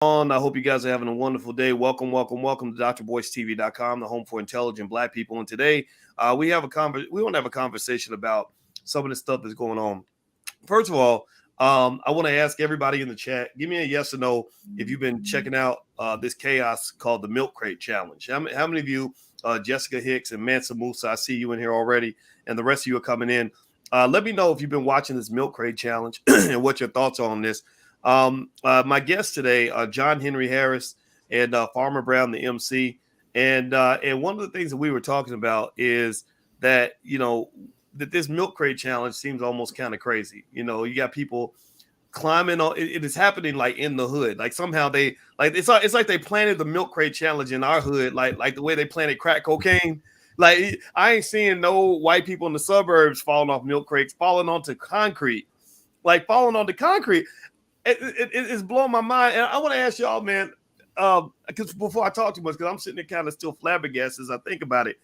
on? I hope you guys are having a wonderful day. Welcome to drboystv.com, the home for intelligent Black people. And today we want to have a conversation about some of the stuff that's going on. First of all, I want to ask everybody in the chat, give me a yes or no if you've been checking out this chaos called the Milk Crate Challenge. How many of you, Jessica Hicks and Mansa Musa, I see you in here already, and the rest of you are coming in. Let me know if you've been watching this Milk Crate Challenge and what your thoughts are on this. My guests today are John Hennry Harris and Farmer Brown, the MC. And one of the things that we were talking about is that, that this Milk Crate Challenge seems almost kind of crazy. You got people climbing on it is happening like in the hood. Like somehow they like it's like they planted the Milk Crate Challenge in our hood, like the way they planted crack cocaine. Like I ain't seeing no white people in the suburbs falling off milk crates, falling onto concrete. It's blowing my mind. And I want to ask y'all, man, because before I talk too much, because I'm sitting there kind of still flabbergasted as I think about it.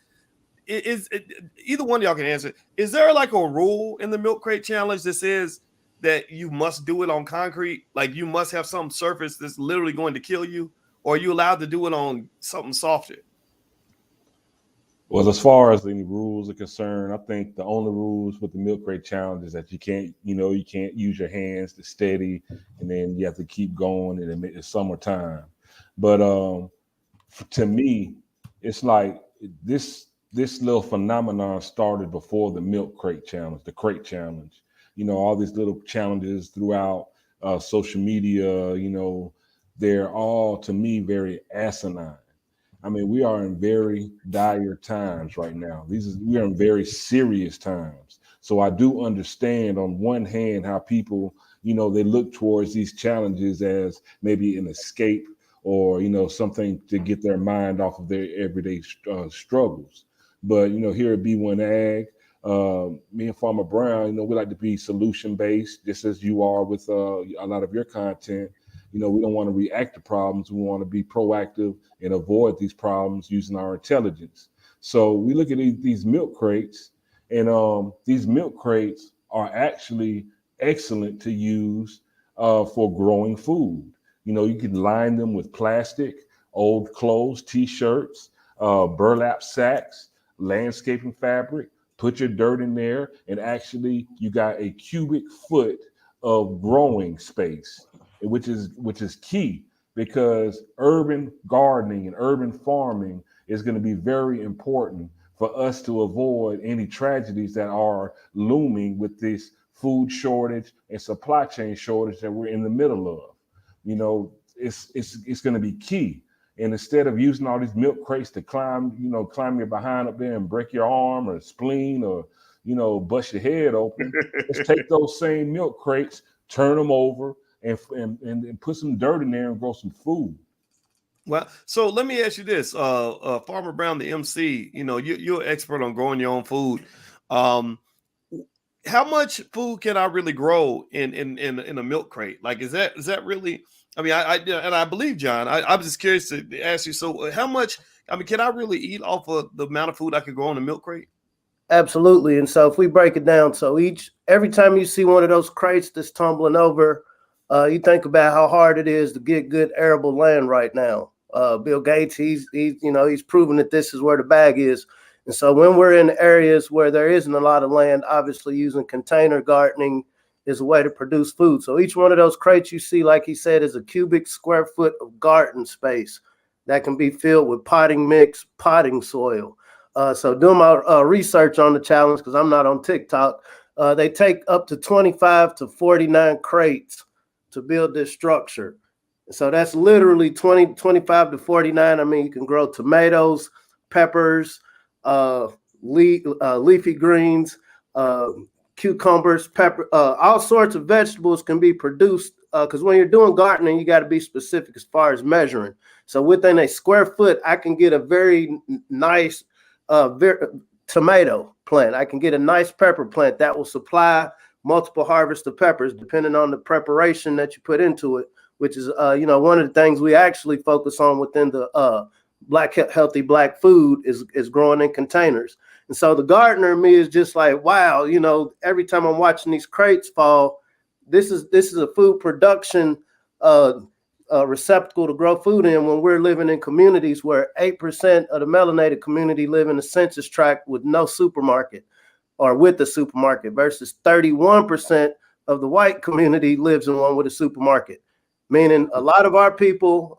Either one of y'all can answer. Is there like a rule in the Milk Crate Challenge that says that you must do it on concrete? Like you must have some surface that's literally going to kill you, or are you allowed to do it on something softer? Well, as far as any rules are concerned, I think the only rules with the Milk Crate Challenge is that you can't use your hands to steady, and then you have to keep going, and it's summertime. But to me, it's like this little phenomenon started before the Milk Crate Challenge, the Crate Challenge. All these little challenges throughout social media, they're all, to me, very asinine. I mean, we are in very dire times right now. We are in very serious times. So I do understand on one hand how people, they look towards these challenges as maybe an escape or, something to get their mind off of their everyday struggles. But, here at B1 Ag, me and Farmer Brown, we like to be solution based, just as you are with a lot of your content. We don't want to react to problems. We want to be proactive and avoid these problems using our intelligence. So we look at these milk crates, and these milk crates are actually excellent to use for growing food. You can line them with plastic, old clothes, T-shirts, burlap sacks, landscaping fabric. Put your dirt in there, and actually you got a cubic foot of growing space, which is key, because urban gardening and urban farming is going to be very important for us to avoid any tragedies that are looming with this food shortage and supply chain shortage that we're in the middle of. It's going to be key. And instead of using all these milk crates to climb your behind up there and break your arm or spleen or, bust your head open, let's take those same milk crates, turn them over, and put some dirt in there and grow some food. Well, so let me ask you this, Farmer Brown, the MC. You're an expert on growing your own food. How much food can I really grow in a milk crate? Like, is that really? I mean, I believe John. I'm just curious to ask you. So, how much? I mean, can I really eat off of the amount of food I could grow in a milk crate? Absolutely. And so, if we break it down, so every time you see one of those crates that's tumbling over, you think about how hard it is to get good arable land right now. Bill Gates, he's proven that this is where the bag is. And so when we're in areas where there isn't a lot of land, obviously using container gardening is a way to produce food. So each one of those crates you see, like he said, is a cubic square foot of garden space that can be filled with potting mix, potting soil. So doing my research on the challenge, because I'm not on TikTok, they take up to 25 to 49 crates to build this structure. So that's literally 25 to 49. I mean, you can grow tomatoes, peppers, leafy greens, cucumbers, pepper, all sorts of vegetables can be produced, because when you're doing gardening, you got to be specific as far as measuring. So within a square foot, I can get a very nice tomato plant. I can get a nice pepper plant that will supply multiple harvests of peppers, depending on the preparation that you put into it, which is, one of the things we actually focus on within the healthy black food is growing in containers. And so the gardener in me is just like, wow, every time I'm watching these crates fall, this is a food production receptacle to grow food in when we're living in communities where 8% of the melanated community live in a census tract with no supermarket or with a supermarket versus 31% of the white community lives in one with a supermarket. Meaning a lot of our people,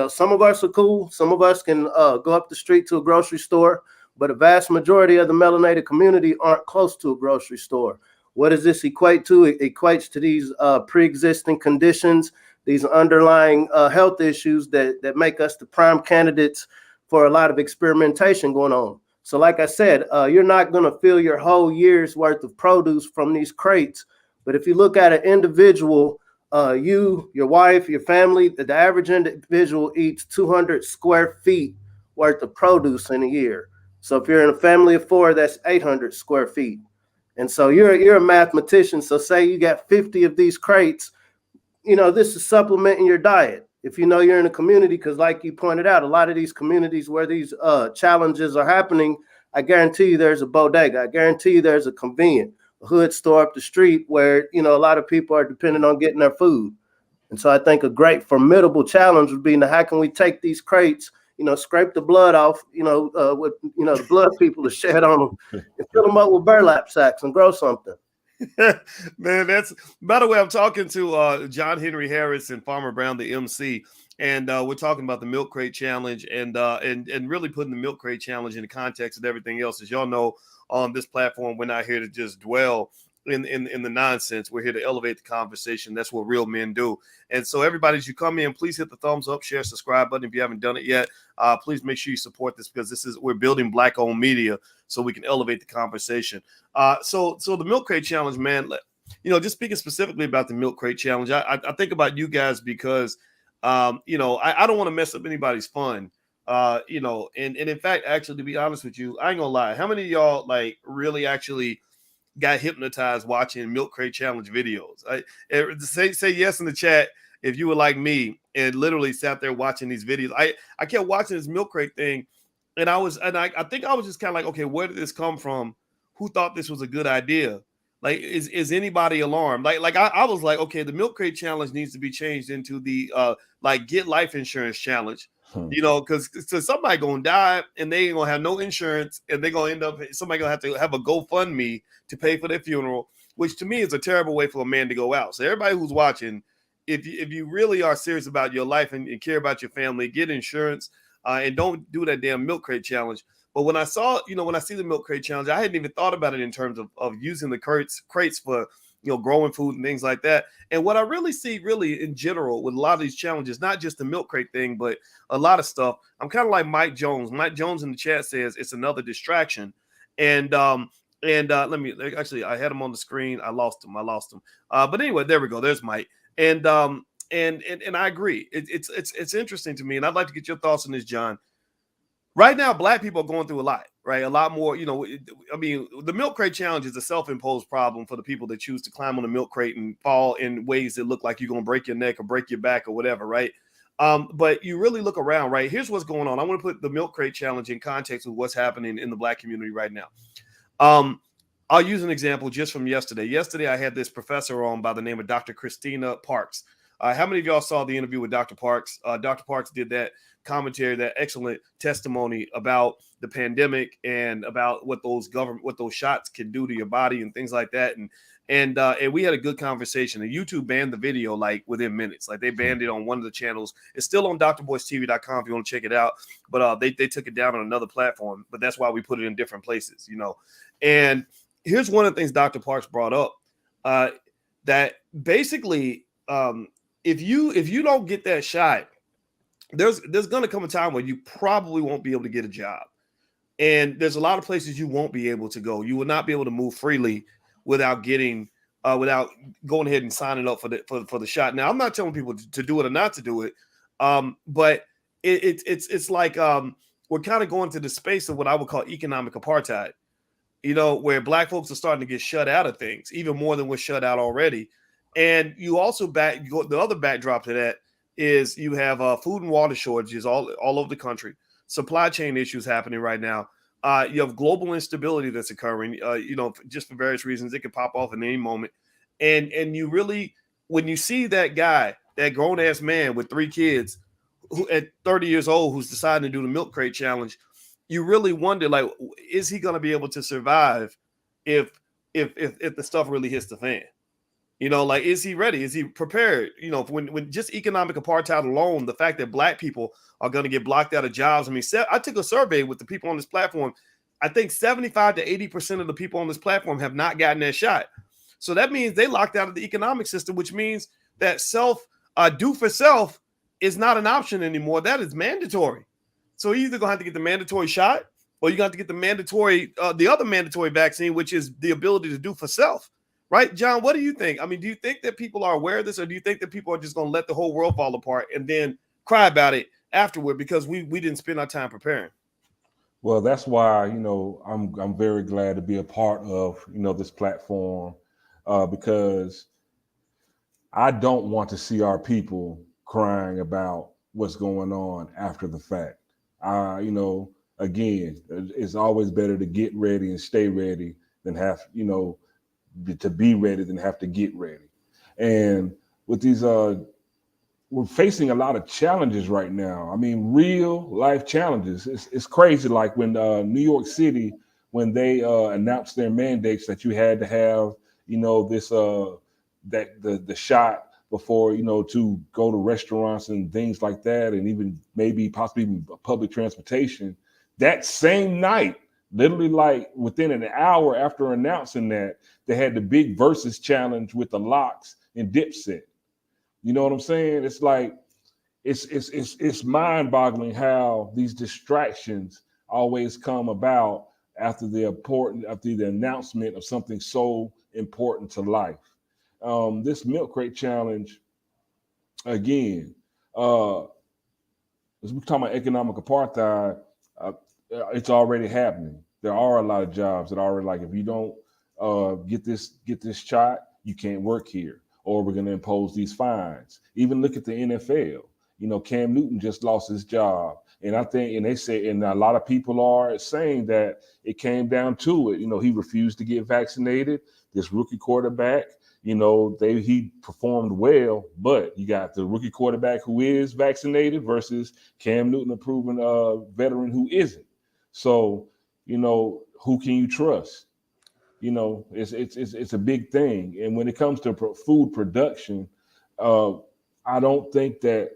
some of us are cool. Some of us can go up the street to a grocery store, but a vast majority of the melanated community aren't close to a grocery store. What does this equate to? It equates to these pre-existing conditions, these underlying health issues that make us the prime candidates for a lot of experimentation going on. So like I said, you're not going to fill your whole year's worth of produce from these crates. But if you look at an individual, you, your wife, your family, the average individual eats 200 square feet worth of produce in a year. So if you're in a family of 4, that's 800 square feet. And so you're a mathematician. So say you got 50 of these crates, this is supplementing your diet. If you know you're in a community, because like you pointed out, a lot of these communities where these challenges are happening, I guarantee you there's a bodega. I guarantee you there's a convenient, a hood store up the street where, a lot of people are dependent on getting their food. And so I think a great formidable challenge would be, how can we take these crates, scrape the blood off, with, the blood people to shed on them and fill them up with burlap sacks and grow something. Man, that's, by the way, I'm talking to John Hennry Harris and Farmer Brown, the MC, and we're talking about the milk crate challenge and really putting the milk crate challenge in the context of everything else. As y'all know, on this platform, we're not here to just dwell in the nonsense. We're here to elevate the conversation. That's what real men do. And so everybody, as you come in, please hit the thumbs up, share, subscribe button if you haven't done it yet. Please make sure you support this, because we're building Black-owned media so we can elevate the conversation. So the milk crate challenge, man, just speaking specifically about the milk crate challenge, I think about you guys because, I don't want to mess up anybody's fun. And in fact, actually, to be honest with you, I ain't gonna lie. How many of y'all really actually got hypnotized watching milk crate challenge videos? Say yes in the chat if you were like me and literally sat there watching these videos. I kept watching this milk crate thing, and I think I was just kind of like, okay, where did this come from? Who thought this was a good idea? Like, is anybody alarmed? I was like, okay, the milk crate challenge needs to be changed into the get life insurance challenge. Because somebody gonna die and they ain't gonna have no insurance, and they're gonna end up, somebody gonna have to have a GoFundMe to pay for their funeral, which to me is a terrible way for a man to go out. So everybody who's watching, if you really are serious about your life and care about your family, get insurance and don't do that damn milk crate challenge. But when I saw, when I see the milk crate challenge, I hadn't even thought about it in terms of using the crates for growing food and things like that. And what I really see in general with a lot of these challenges, not just the milk crate thing, but a lot of stuff, I'm kind of like Mike Jones. Mike Jones in the chat says it's another distraction. And let me actually, I had him on the screen. I lost him. But anyway, there we go. There's Mike. And I agree. It's interesting to me. And I'd like to get your thoughts on this, John. Right now, Black people are going through a lot, right? A lot more, the milk crate challenge is a self-imposed problem for the people that choose to climb on the milk crate and fall in ways that look like you're going to break your neck or break your back or whatever, right? But you really look around, right? Here's what's going on. I want to put the milk crate challenge in context with what's happening in the Black community right now. I'll use an example just from yesterday. Yesterday, I had this professor on by the name of Dr. Christina Parks. How many of y'all saw the interview with Dr. Parks? Dr. Parks did that commentary, that excellent testimony about the pandemic and about what those shots can do to your body and things like that. And we had a good conversation. And YouTube banned the video within minutes. They banned it on one of the channels. It's still on drboystv.com if you want to check it out. But they took it down on another platform. But that's why we put it in different places, And here's one of the things Dr. Parks brought up, that basically if you don't get that shot, there's going to come a time where you probably won't be able to get a job. And there's a lot of places you won't be able to go. You will not be able to move freely without going ahead and signing up for the shot. Now, I'm not telling people to do it or not to do it. But it's like we're kind of going to the space of what I would call economic apartheid, where Black folks are starting to get shut out of things, even more than we're shut out already. And you also the other backdrop to that is you have food and water shortages all over the country, supply chain issues happening right now. You have global instability that's occurring, just for various reasons. It could pop off at any moment. And you really, when you see that guy that grown ass man with 3 kids who at 30 years old who's deciding to do the milk crate challenge, you really wonder, like, is he going to be able to survive if the stuff really hits the fan? Like, is he ready? Is he prepared? When just economic apartheid alone, the fact that black people are going to get blocked out of jobs. I mean, I took a survey with the people on this platform. I think 75 to 80% of the people on this platform have not gotten that shot. So that means they locked out of the economic system, which means that do for self is not an option anymore. That is mandatory. So you're either going to have to get the mandatory shot, or you're going to have to get the other mandatory vaccine, which is the ability to do for self. Right, John, what do you think? I mean, do you think that people are aware of this, or do you think that people are just going to let the whole world fall apart and then cry about it afterward because we didn't spend our time preparing? Well, that's why, I'm very glad to be a part of, this platform, because I don't want to see our people crying about what's going on after the fact. Again, it's always better to get ready and stay ready than have, to be ready than have to get ready. And with these, we're facing a lot of challenges right now. I mean, real life challenges. It's crazy. Like when New York City, when they announced their mandates that you had to have, this the shot before, to go to restaurants and things like that, and even possibly even public transportation. That same night, literally like within an hour after announcing that, they had the big versus challenge with the Locks and Dipset. You know what I'm saying? It's like it's mind-boggling how these distractions always come about after the announcement of something so important to life. This milk crate challenge, again, as we're talking about economic apartheid, it's already happening. There are a lot of jobs that are already like, if you don't get this shot, you can't work here, or we're going to impose these fines. Even look at the NFL. Cam Newton just lost his job, and I think, and they say, and a lot of people are saying that it came down to it. He refused to get vaccinated. This rookie quarterback, he performed well, but you got the rookie quarterback who is vaccinated versus Cam Newton, a proven veteran who isn't. So, who can you trust? It's a big thing. And when it comes to food production, I don't think that,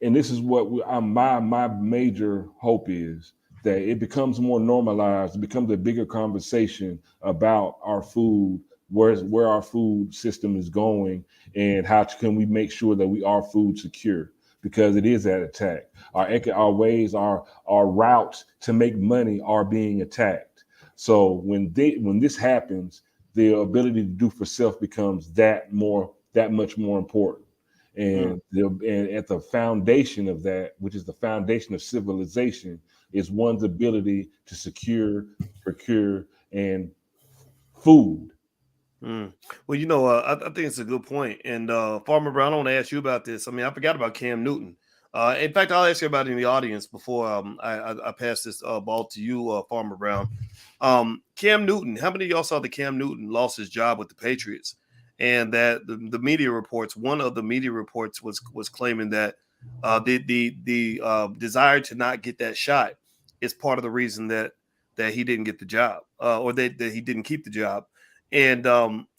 and this is what my major hope is, that it becomes more normalized, it becomes a bigger conversation about our food, where our food system is going, and how can we make sure that we are food secure, because it is at attack. Our ways, our routes to make money are being attacked. So when this happens, the ability to do for self becomes that much more important. And at the foundation of that, which is the foundation of civilization, is one's ability to secure, procure, and food. Well, I think it's a good point. And Farmer Brown, I want to ask you about this. I mean, I forgot about Cam Newton. In fact, I'll ask everybody in the audience before I pass this ball to you, Farmer Brown. Cam Newton, how many of y'all saw that Cam Newton lost his job with the Patriots? And that the media reports, one of the media reports was claiming that the desire to not get that shot is part of the reason that he didn't get the job, or that he didn't keep the job. And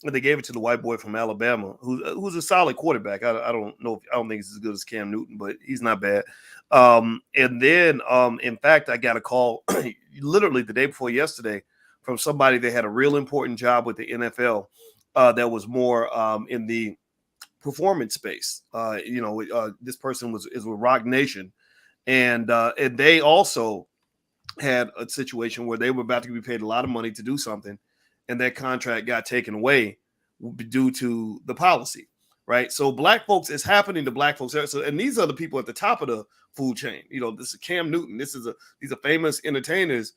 they gave it to the white boy from Alabama, who's a solid quarterback. I don't think he's as good as Cam Newton, but he's not bad. And then, in fact, I got a call literally the day before yesterday from somebody that had a real important job with the NFL that was more in the performance space. This person is with Rock Nation, and they also had a situation where they were about to be paid a lot of money to do something, and that contract got taken away due to the policy, right? So black folks, it's happening to black folks. So, and these are the people at the top of the food chain. This is Cam Newton. These are famous entertainers.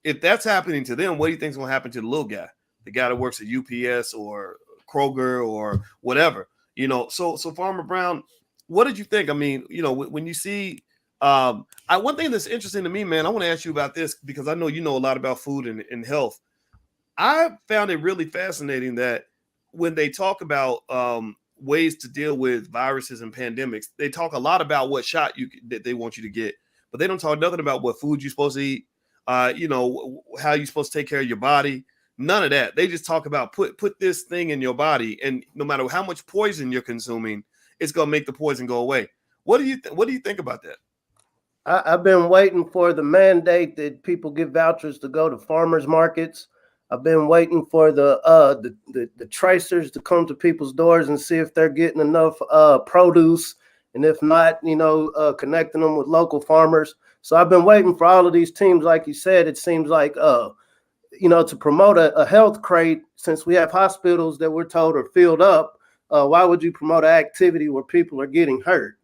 If that's happening to them, what do you think is going to happen to the little guy, the guy that works at UPS or Kroger or whatever? So Farmer Brown, what did you think? I mean, when you see, one thing that's interesting to me, man, I want to ask you about this because I know you know a lot about food and health. I found it really fascinating that when they talk about ways to deal with viruses and pandemics, they talk a lot about what shot that they want you to get, but they don't talk nothing about what food you're supposed to eat, how you're supposed to take care of your body. None of that. They just talk about put this thing in your body, and no matter how much poison you're consuming, it's gonna make the poison go away. What do you think about that? I've been waiting for the mandate that people get vouchers to go to farmers markets. I've been waiting for the tracers to come to people's doors and see if they're getting enough produce, and if not, connecting them with local farmers. So I've been waiting for all of these teams. Like you said, it seems like to promote a health crate, since we have hospitals that we're told are filled up. Why would you promote an activity where people are getting hurt?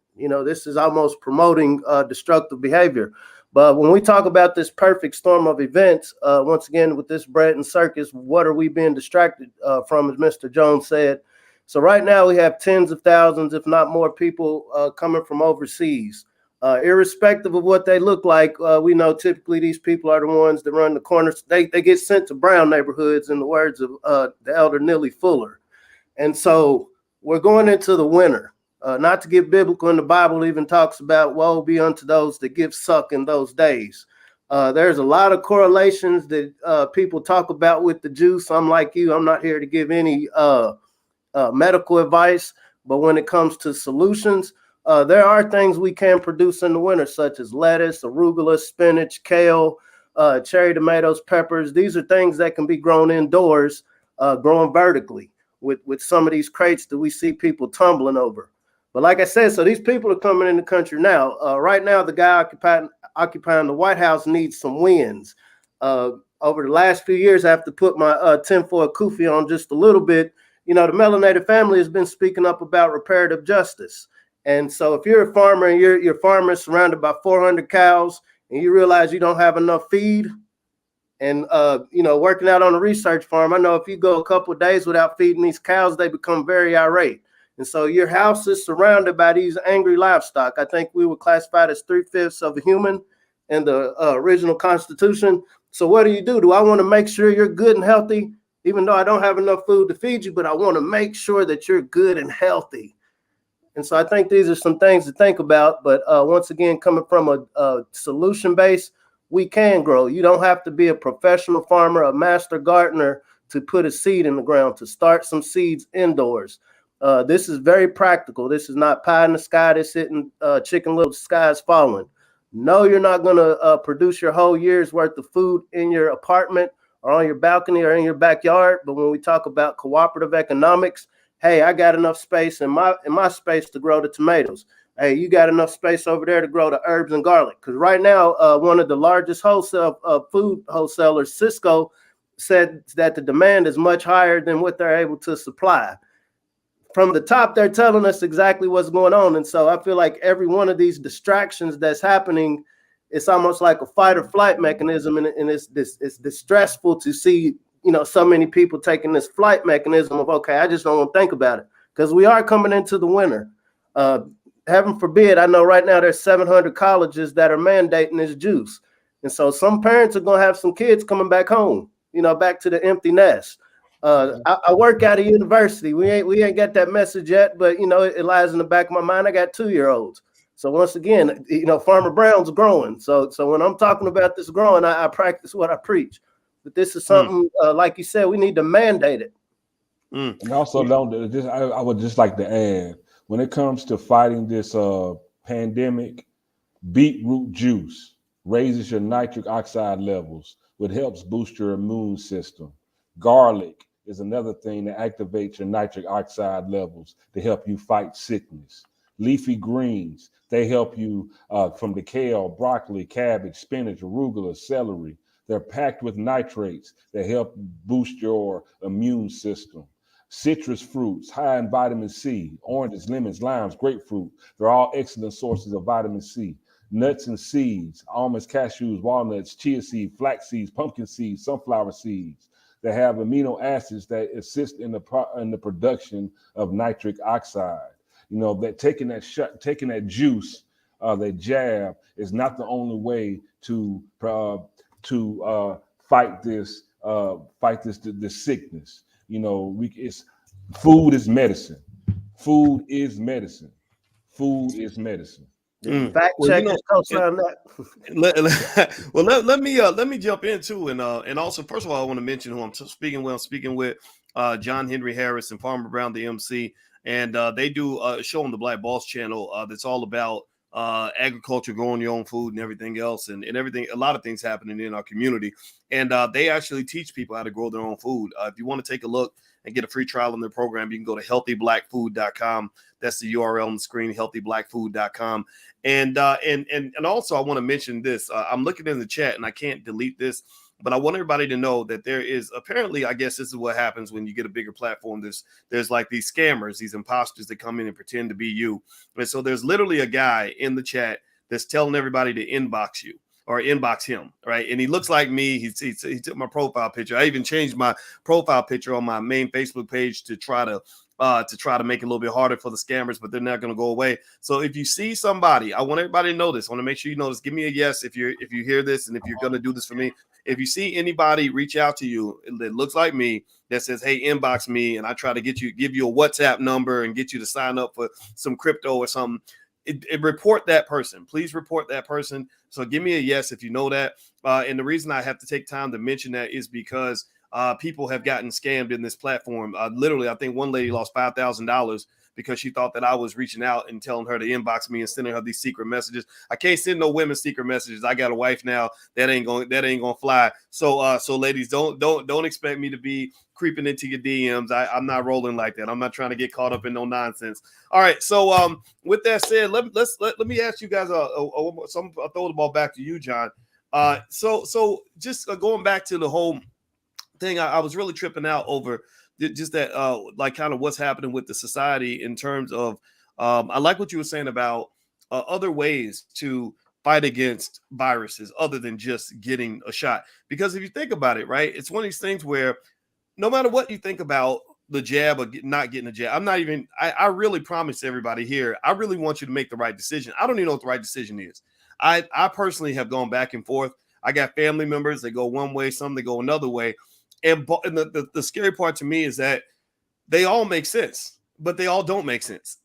This is almost promoting destructive behavior. But when we talk about this perfect storm of events, once again, with this bread and circus, what are we being distracted from, as Mr. Jones said? So right now we have tens of thousands, if not more, people coming from overseas. Irrespective of what they look like, we know typically these people are the ones that run the corners. They get sent to brown neighborhoods, in the words of the elder Neely Fuller. And so we're going into the winter. Not to get biblical, in the Bible even talks about woe be unto those that give suck in those days. There's a lot of correlations that people talk about with the juice. I'm like you, I'm not here to give any medical advice, but when it comes to solutions, there are things we can produce in the winter, such as lettuce, arugula, spinach, kale, cherry tomatoes, peppers. These are things that can be grown indoors, growing vertically with some of these crates that we see people tumbling over. But like I said, so these people are coming in the country now. Right now, the guy occupying the White House needs some wins. Over the last few years, I have to put my tinfoil kufi on just a little bit. The melanated family has been speaking up about reparative justice. And so if you're a farmer and your farmer is surrounded by 400 cows and you realize you don't have enough feed, and working out on a research farm, I know if you go a couple of days without feeding these cows, they become very irate. And so your house is surrounded by these angry livestock. I think we were classified as 3/5 of a human in the original Constitution. So what do? Do I want to make sure you're good and healthy, even though I don't have enough food to feed you, but I want to make sure that you're good and healthy? And so I think these are some things to think about. But once again, coming from a solution base, we can grow. You don't have to be a professional farmer, a master gardener to put a seed in the ground, to start some seeds indoors. This is very practical. This is not pie in the sky that's hitting Chicken Little, the sky is falling. No, you're not going to produce your whole year's worth of food in your apartment or on your balcony or in your backyard. But when we talk about cooperative economics, hey, I got enough space in my space to grow the tomatoes. Hey, you got enough space over there to grow the herbs and garlic. Because right now, one of the largest food wholesalers, Cisco, said that the demand is much higher than what they're able to supply. From the top, they're telling us exactly what's going on. And so I feel like every one of these distractions that's happening, it's almost like a fight or flight mechanism. And it's distressful to see, so many people taking this flight mechanism of, okay, I just don't want to think about it, because we are coming into the winter. Heaven forbid, I know right now there's 700 colleges that are mandating this juice. And so some parents are going to have some kids coming back home, back to the empty nest. I work at a university. We ain't got that message yet, but it lies in the back of my mind. I got 2-year-olds. So once again, Farmer Brown's growing. So when I'm talking about this growing, I practice what I preach. But this is something, like you said, we need to mandate it. And also, I would just like to add, when it comes to fighting this pandemic, beetroot juice raises your nitric oxide levels, which helps boost your immune system. Garlic is another thing that activates your nitric oxide levels to help you fight sickness. Leafy greens, they help you from the kale, broccoli, cabbage, spinach, arugula, celery. They're packed with nitrates that help boost your immune system. Citrus fruits, high in vitamin C, oranges, lemons, limes, grapefruit. They're all excellent sources of vitamin C. Nuts and seeds, almonds, cashews, walnuts, chia seeds, flax seeds, pumpkin seeds, sunflower seeds. They have amino acids that assist in the production of nitric oxide. That taking that juice, that jab, is not the only way to fight this sickness. Food is medicine. Food is medicine. Food is medicine. Fact Well, checkers co-sign that. let me jump in too, and also first of all, I want to mention who I'm speaking with. I'm speaking with John Hennry Harris and Farmer Brown, the MC, and they do a show on the Black Boss channel that's all about agriculture, growing your own food, and everything else, and everything. A lot of things happening in our community, and they actually teach people how to grow their own food. If you want to take a look and get a free trial on their program, you can go to healthyblackfood.com. That's the URL on the screen, healthyblackfood.com. And also I want to mention this. I'm looking in the chat and I can't delete this, but I want everybody to know that there is apparently, I guess this is what happens when you get a bigger platform. There's like these scammers, these imposters that come in and pretend to be you. And so there's literally a guy in the chat that's telling everybody to inbox you or inbox him, right? And he looks like me. He took my profile picture. I even changed my profile picture on my main Facebook page to try to make it a little bit harder for the scammers, but they're not going to go away. So if you see somebody, I want everybody to know this. I want to make sure you know this. Give me a yes if you hear this and if you're going to do this for me. If you see anybody reach out to you that looks like me that says, "Hey, inbox me," and I try to give you a WhatsApp number and get you to sign up for some crypto or something, report that person. Please report that person. So give me a yes if you know that. And the reason I have to take time to mention that is because people have gotten scammed in this platform. Literally, I think one lady lost $5,000 because she thought that I was reaching out and telling her to inbox me and sending her these secret messages. I can't send no women secret messages. I got a wife now. That ain't gonna fly. So ladies, don't expect me to be creeping into your DMs. I'm not rolling like that. I'm not trying to get caught up in no nonsense. All right. So with that said, let me ask you guys I'll throw the ball back to you, John. So just going back to the whole thing, I was really tripping out over just that, like kind of what's happening with the society in terms of, I like what you were saying about other ways to fight against viruses other than just getting a shot. Because if you think about it, right, it's one of these things where no matter what you think about the jab or not getting a jab, I really promise everybody here, I really want you to make the right decision. I don't even know what the right decision is. I personally have gone back and forth. I got family members that go one way, some that go another way. And the scary part to me is that they all make sense, but they all don't make sense.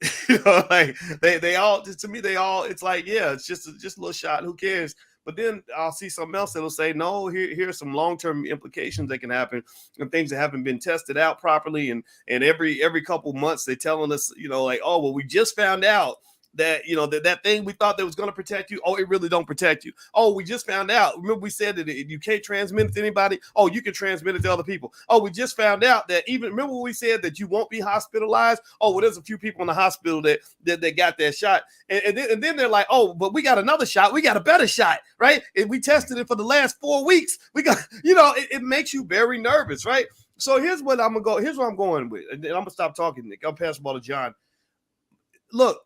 Like they all, to me, it's like, yeah, it's just a little shot. Who cares? But then I'll see something else that'll say, no, here's some long-term implications that can happen and things that haven't been tested out properly. And every couple months they're telling us, like, oh, well, we just found out that, that thing we thought that was going to protect you. Oh, it really don't protect you. Oh, we just found out. Remember we said that you can't transmit it to anybody. Oh, you can transmit it to other people. Oh, we just found out that remember we said that you won't be hospitalized. Oh, well, there's a few people in the hospital that got that shot. And then they're like, oh, but we got another shot. We got a better shot, right? And we tested it for the last 4 weeks. We got, it makes you very nervous, right? So here's what I'm going with. And then I'm going to stop talking, Nick. I'll pass the ball to John. Look,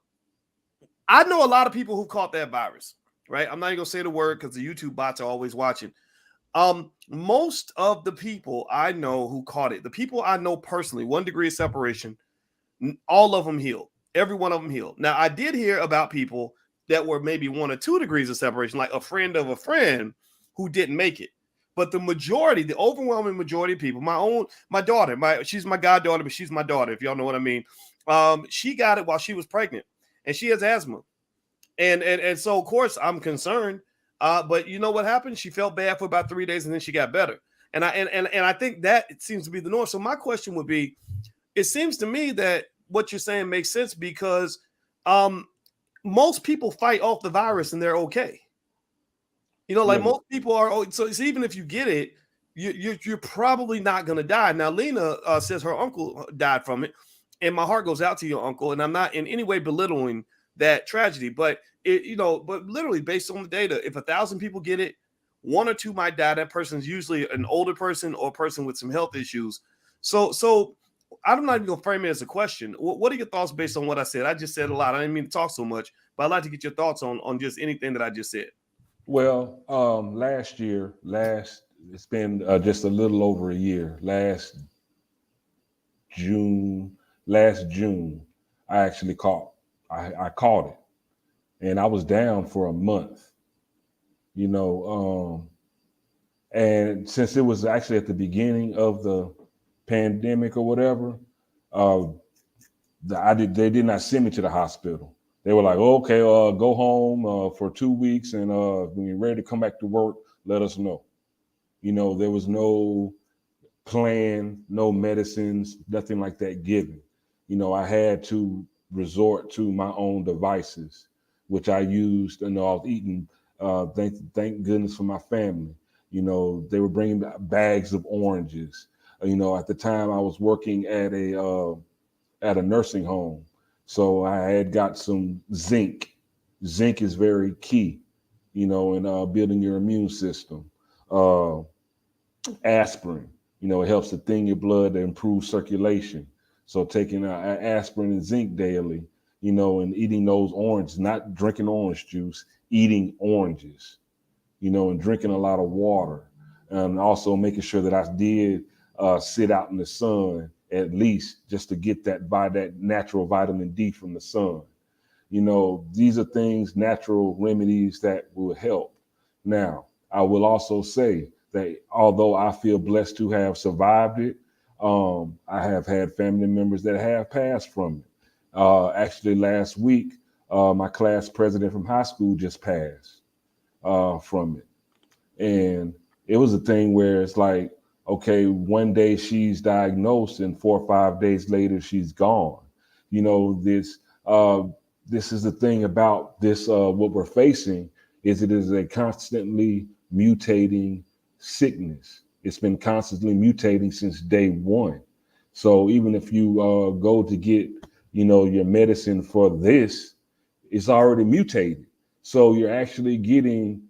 I know a lot of people who caught that virus, right? I'm not even gonna say the word because the YouTube bots are always watching. Most of the people I know who caught it, the people I know personally, 1 degree of separation, all of them healed. Every one of them healed. Now, I did hear about people that were maybe 1 or 2 degrees of separation, like a friend of a friend who didn't make it. But the majority, the overwhelming majority of people, my daughter, she's my goddaughter, but she's my daughter, if y'all know what I mean. She got it while she was pregnant. And she has asthma. And so, of course, I'm concerned. But you know what happened? She felt bad for about 3 days and then she got better. And I think that it seems to be the norm. So my question would be, it seems to me that what you're saying makes sense because most people fight off the virus and they're okay. Like most people are. So even if you get it, you're probably not going to die. Now, Lena says her uncle died from it. And my heart goes out to your uncle, and I'm not in any way belittling that tragedy, but but literally based on the data, if 1,000 people get it, 1 or 2 might die. That person's usually an older person or a person with some health issues. So I'm not even gonna frame it as a question. What are your thoughts based on what I said? I just said a lot. I didn't mean to talk so much, but I'd like to get your thoughts on just anything that I just said. Well, it's been just a little over a year. Last June, I actually caught it, and I was down for a month, and since it was actually at the beginning of the pandemic or whatever, They did not send me to the hospital. They were like, okay, go home for 2 weeks, and when you're ready to come back to work, let us know. There was no plan, no medicines, nothing like that given. I had to resort to my own devices, which I used. I was eating. Thank goodness for my family. They were bringing bags of oranges. At the time I was working at a nursing home, so I had got some zinc. Zinc is very key, in building your immune system. Aspirin, it helps to thin your blood to improve circulation. So taking aspirin and zinc daily, and eating those oranges, not drinking orange juice, eating oranges, and drinking a lot of water, and also making sure that I did sit out in the sun at least, just to get that natural vitamin D from the sun. These are things, natural remedies that will help. Now, I will also say that although I feel blessed to have survived it, I have had family members that have passed from it. Actually, last week, my class president from high school just passed from it. And it was a thing where it's like, okay, one day she's diagnosed and 4 or 5 days later she's gone. This is the thing about this, what we're facing is it is a constantly mutating sickness. It's been constantly mutating since day one. So even if you go to get, your medicine for this, it's already mutated. So you're actually getting,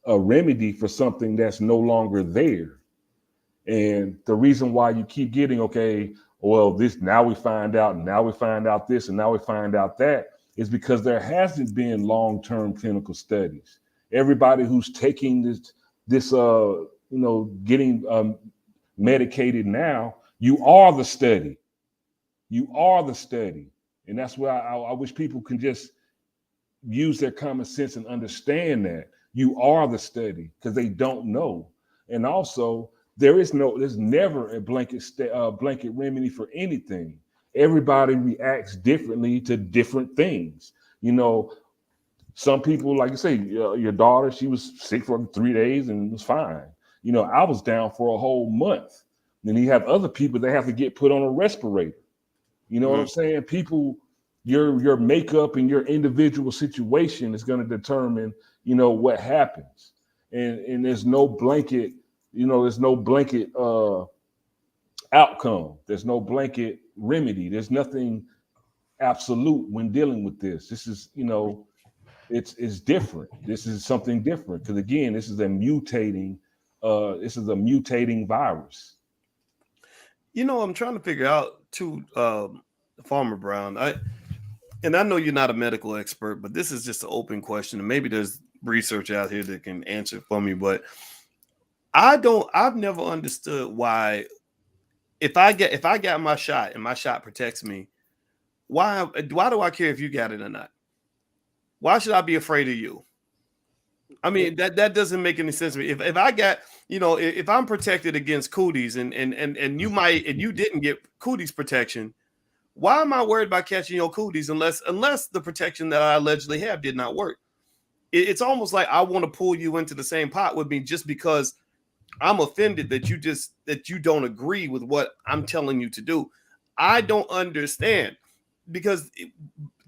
a remedy for something that's no longer there. And the reason why you keep getting, okay, well, this, now we find out, and now we find out this, and now we find out that, is because there hasn't been long-term clinical studies. Everybody who's taking this getting medicated now, you are the study. You are the study. And that's why I wish people can just use their common sense and understand that you are the study, because they don't know. And also, there's never a blanket remedy for anything. Everybody reacts differently to different things. Some people, like you say, your daughter, she was sick for 3 days and was fine. I was down for a whole month. Then you have other people that have to get put on a respirator. You know what I'm saying? People, your makeup and your individual situation is going to determine, what happens. And there's no blanket, there's no blanket outcome. There's no blanket remedy. There's nothing absolute when dealing with this. This is, it's different. This is something different, because again, this is a mutating virus. I'm trying to figure out too, Farmer Brown. I know you're not a medical expert, but this is just an open question, and maybe there's research out here that can answer it for me. But I've never understood why, if I got my shot and my shot protects me, why do I care if you got it or not? Why should I be afraid of you? I mean, that doesn't make any sense to me. If I got, if I'm protected against cooties and you didn't get cooties protection, why am I worried about catching your cooties unless the protection that I allegedly have did not work? It's almost like I want to pull you into the same pot with me just because I'm offended that you don't agree with what I'm telling you to do. I don't understand, because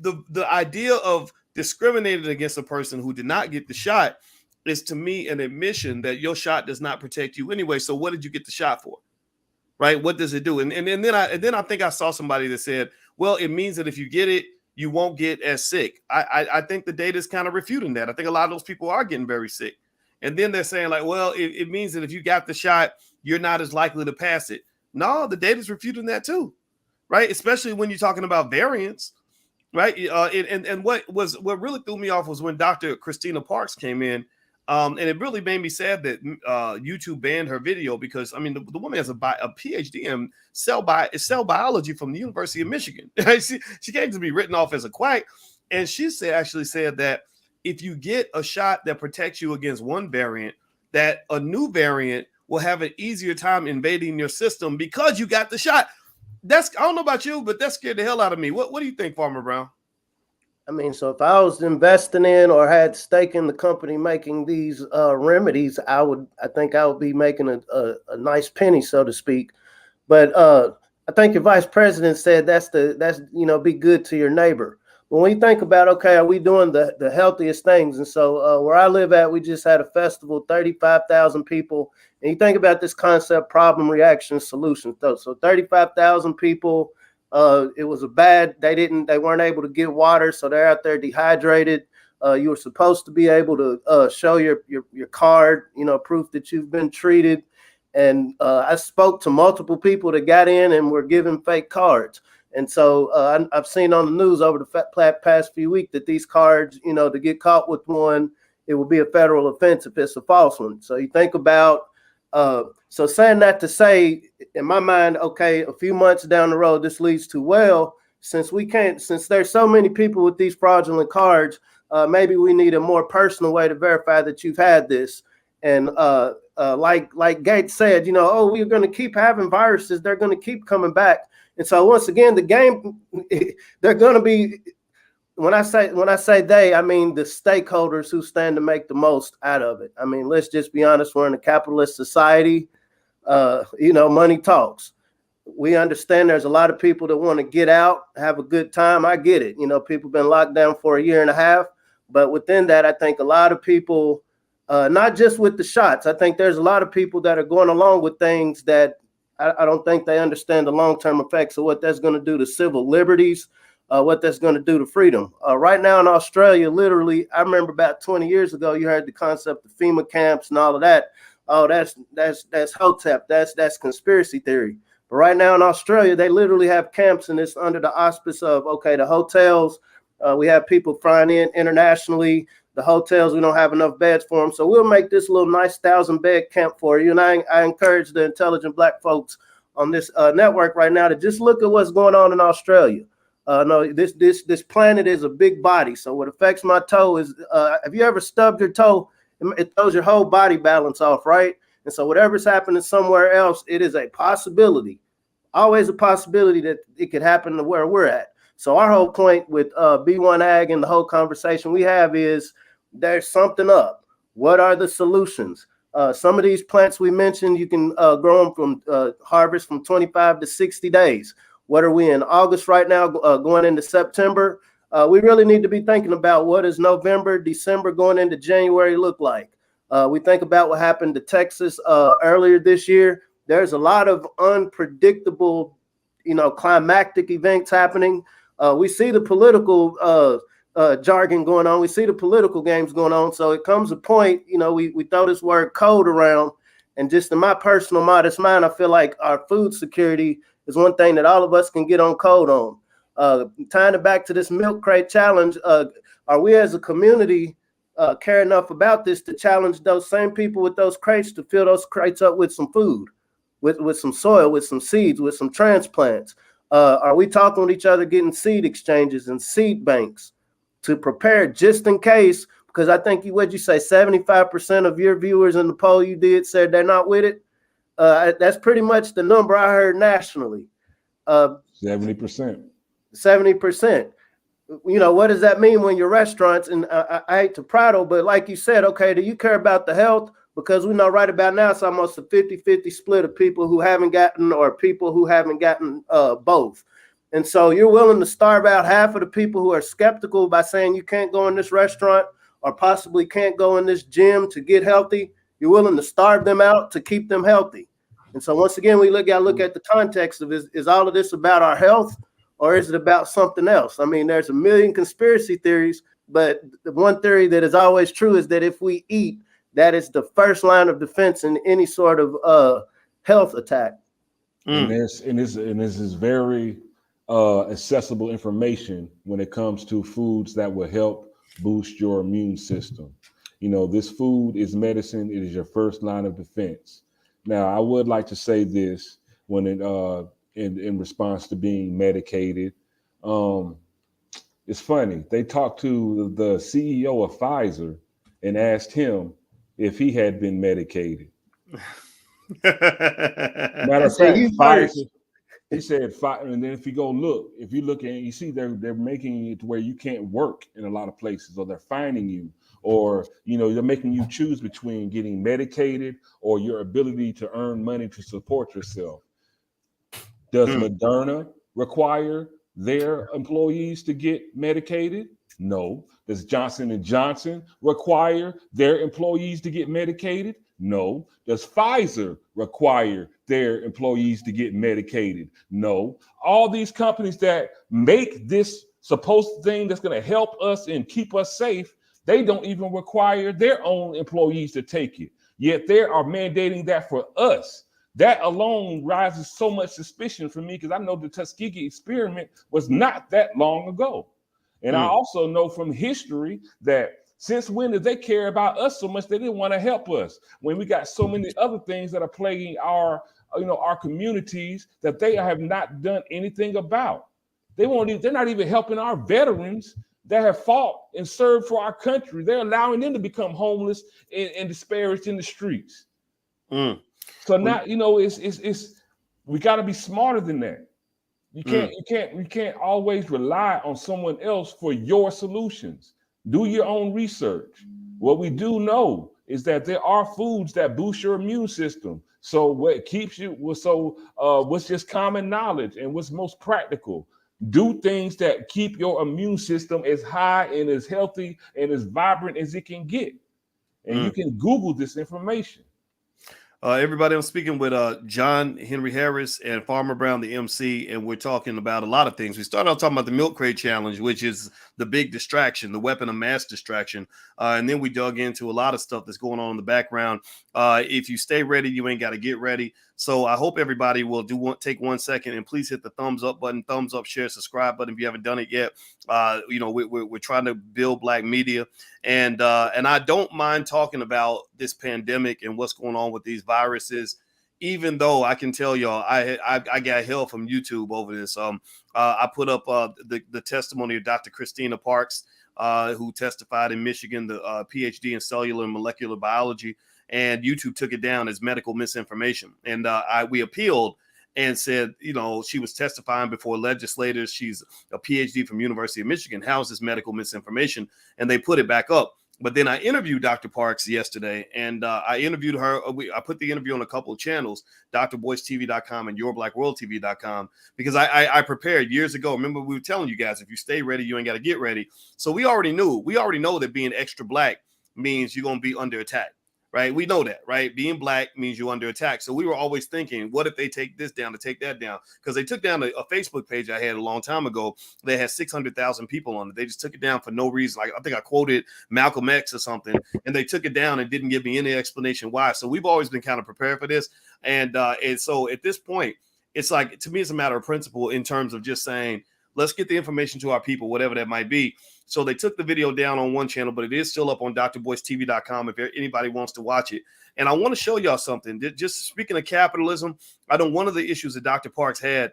the idea of discriminating against a person who did not get the shot is, to me, an admission that your shot does not protect you anyway. So what did you get the shot for? Right? What does it do? And then I think I saw somebody that said, well, it means that if you get it, you won't get as sick. I think the data is kind of refuting that. I think a lot of those people are getting very sick. And then they're saying like, well, it means that if you got the shot, you're not as likely to pass it. No, the data is refuting that too. Right? Especially when you're talking about variants. Right. And what really threw me off was when Dr. Christina Parks came in. And it really made me sad that YouTube banned her video, because I mean the woman has a PhD in cell biology from the University of Michigan. she came to be written off as a quack, and she actually said that if you get a shot that protects you against one variant, that a new variant will have an easier time invading your system because you got the shot. I don't know about you, but that scared the hell out of me. What do you think, Farmer Brown? I mean, so if I was investing in or had stake in the company making these remedies, I think I would be making a nice penny, so to speak. But I think your vice president said that's be good to your neighbor. When we think about, okay, are we doing the healthiest things? And so where I live at, we just had a festival, 35,000 people. And you think about this concept, problem, reaction, solution. So 35,000 people. It was they weren't able to get water, so they're out there dehydrated. You were supposed to be able to show your card, proof that you've been treated. And I spoke to multiple people that got in and were given fake cards. And so I've seen on the news over the past few weeks that these cards, to get caught with one, it will be a federal offense if it's a false one. So you think about, so saying that to say, in my mind, okay, a few months down the road, this leads to, well, since there's so many people with these fraudulent cards, maybe we need a more personal way to verify that you've had this. And like Gates said, we're going to keep having viruses. They're going to keep coming back. And so once again, the game, they're going to be, when I say they, I mean the stakeholders who stand to make the most out of it. I mean, let's just be honest. We're in a capitalist society. Money talks. We understand there's a lot of people that want to get out, have a good time. I get it. People been locked down for a year and a half. But within that, I think a lot of people, not just with the shots, I think there's a lot of people that are going along with things that I don't think they understand the long-term effects of what that's going to do to civil liberties, what that's going to do to freedom. Right now in Australia, literally, I remember about 20 years ago, you heard the concept of FEMA camps and all of that. Oh, that's Hotep. That's conspiracy theory. But right now in Australia, they literally have camps, and it's under the auspice of, okay, the hotels. We have people flying in internationally. The hotels, we don't have enough beds for them. So we'll make this little nice 1,000-bed camp for you. And I encourage the intelligent Black folks on this network right now to just look at what's going on in Australia. No, this planet is a big body. So what affects my toe is, have you ever stubbed your toe? It throws your whole body balance off, right? And so whatever's happening somewhere else, it is a possibility, always a possibility that it could happen to where we're at. So our whole point with B1 Ag and the whole conversation we have is there's something up. What are the solutions? Some of these plants we mentioned, you can grow them from harvest from 25 to 60 days. What are we in August right now, going into September? We really need to be thinking about what does November, December going into January look like. We think about what happened to Texas earlier this year. There's a lot of unpredictable, climactic events happening. We see the political jargon going on. We see the political games going on. So it comes a point, we throw this word code around, and just in my personal modest mind, I feel like our food security is one thing that all of us can get on code on. Tying it back to this milk crate challenge, are we as a community care enough about this to challenge those same people with those crates to fill those crates up with some food, with some soil, with some seeds, with some transplants? Are we talking with each other, getting seed exchanges and seed banks to prepare just in case? Because I think what'd you say, 75% of your viewers in the poll you did said they're not with it. That's pretty much the number I heard nationally. 70%. 70%. What does that mean when your restaurants, and I hate to prattle, but like you said, okay, do you care about the health? Because we know right about now it's almost a 50-50 split of people who haven't gotten or people who haven't gotten both. And so you're willing to starve out half of the people who are skeptical by saying you can't go in this restaurant or possibly can't go in this gym to get healthy. You're willing to starve them out to keep them healthy. And so once again, we look at the context of is all of this about our health or is it about something else? I mean, there's a million conspiracy theories, but the one theory that is always true is that if we eat, that is the first line of defense in any sort of health attack. And this is very accessible information when it comes to foods that will help boost your immune system. This food is medicine. It is your first line of defense. Now, I would like to say this when it in response to being medicated. It's funny. They talked to the CEO of Pfizer and asked him if he had been medicated. Matter of fact, He said five, and then if you look and you see they're making it to where you can't work in a lot of places, or they're fining you, or they're making you choose between getting medicated or your ability to earn money to support yourself. Does Moderna require their employees to get medicated? No. Does Johnson & Johnson require their employees to get medicated? No. Does Pfizer require their employees to get medicated? No. All these companies that make this supposed thing that's going to help us and keep us safe, they don't even require their own employees to take it. Yet they are mandating that for us. That alone raises so much suspicion for me, because I know the Tuskegee experiment was not that long ago. And I also know from history that since when did they care about us so much they didn't want to help us, when we got so many other things that are plaguing our communities that they have not done anything about. They're not even helping our veterans that have fought and served for our country. They're allowing them to become homeless and disparaged in the streets. So now, it's we got to be smarter than that. You can't always rely on someone else for your solutions. Do your own research. What we do know is that there are foods that boost your immune system. So what keeps you, what's just common knowledge and what's most practical? Do things that keep your immune system as high and as healthy and as vibrant as it can get. And you can Google this information. Everybody, I'm speaking with John Hennry Harris and Farmer Brown, the MC, and we're talking about a lot of things. We started out talking about the milk crate challenge, which is the big distraction, the weapon of mass distraction. And then we dug into a lot of stuff that's going on in the background. If you stay ready, you ain't got to get ready. So I hope everybody will take 1 second and please hit the thumbs up button, thumbs up, share, subscribe button if you haven't done it yet. We're trying to build Black media, and I don't mind talking about this pandemic and what's going on with these viruses, even though I can tell y'all I got hell from YouTube over this. I put up the testimony of Dr. Christina Parks, who testified in Michigan, the PhD in cellular and molecular biology. And YouTube took it down as medical misinformation. And we appealed and said, she was testifying before legislators. She's a PhD from University of Michigan. How is this medical misinformation? And they put it back up. But then I interviewed Dr. Parks yesterday, and I interviewed her. I put the interview on a couple of channels, drboystv.com and yourblackworldtv.com, because I prepared years ago. Remember, we were telling you guys, if you stay ready, you ain't got to get ready. So we already know that being extra Black means you're going to be under attack. Right. We know that. Right. Being Black means you're under attack. So we were always thinking, what if they take this down to take that down? Because they took down a Facebook page I had a long time ago. They had 600,000 people on it. They just took it down for no reason. Like I think I quoted Malcolm X or something, and they took it down and didn't give me any explanation why. So we've always been kind of prepared for this. And so at this point, it's like, to me, it's a matter of principle in terms of just saying, let's get the information to our people, whatever that might be. So they took the video down on one channel, but it is still up on drboystv.com if anybody wants to watch it. And I want to show y'all something. Just speaking of capitalism, I know one of the issues that Dr. Parks had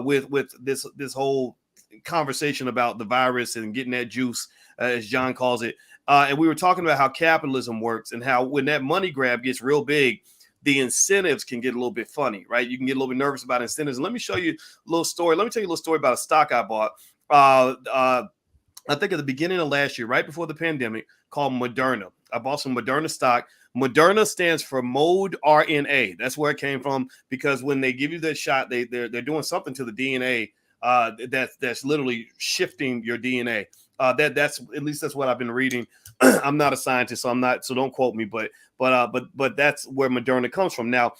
with this whole conversation about the virus and getting that juice, as John calls it. And we were talking about how capitalism works and how when that money grab gets real big, the incentives can get a little bit funny, right? You can get a little bit nervous about incentives. And let me show you a little story. Let me tell you a little story about a stock I bought. I think at the beginning of last year, right before the pandemic, called Moderna. I bought some Moderna stock. Moderna stands for mode RNA. That's where it came from, because when they give you that shot, they're doing something to the DNA that's literally shifting your DNA. That's at least that's what I've been reading. I'm not a scientist, so don't quote me, but that's where Moderna comes from. Now,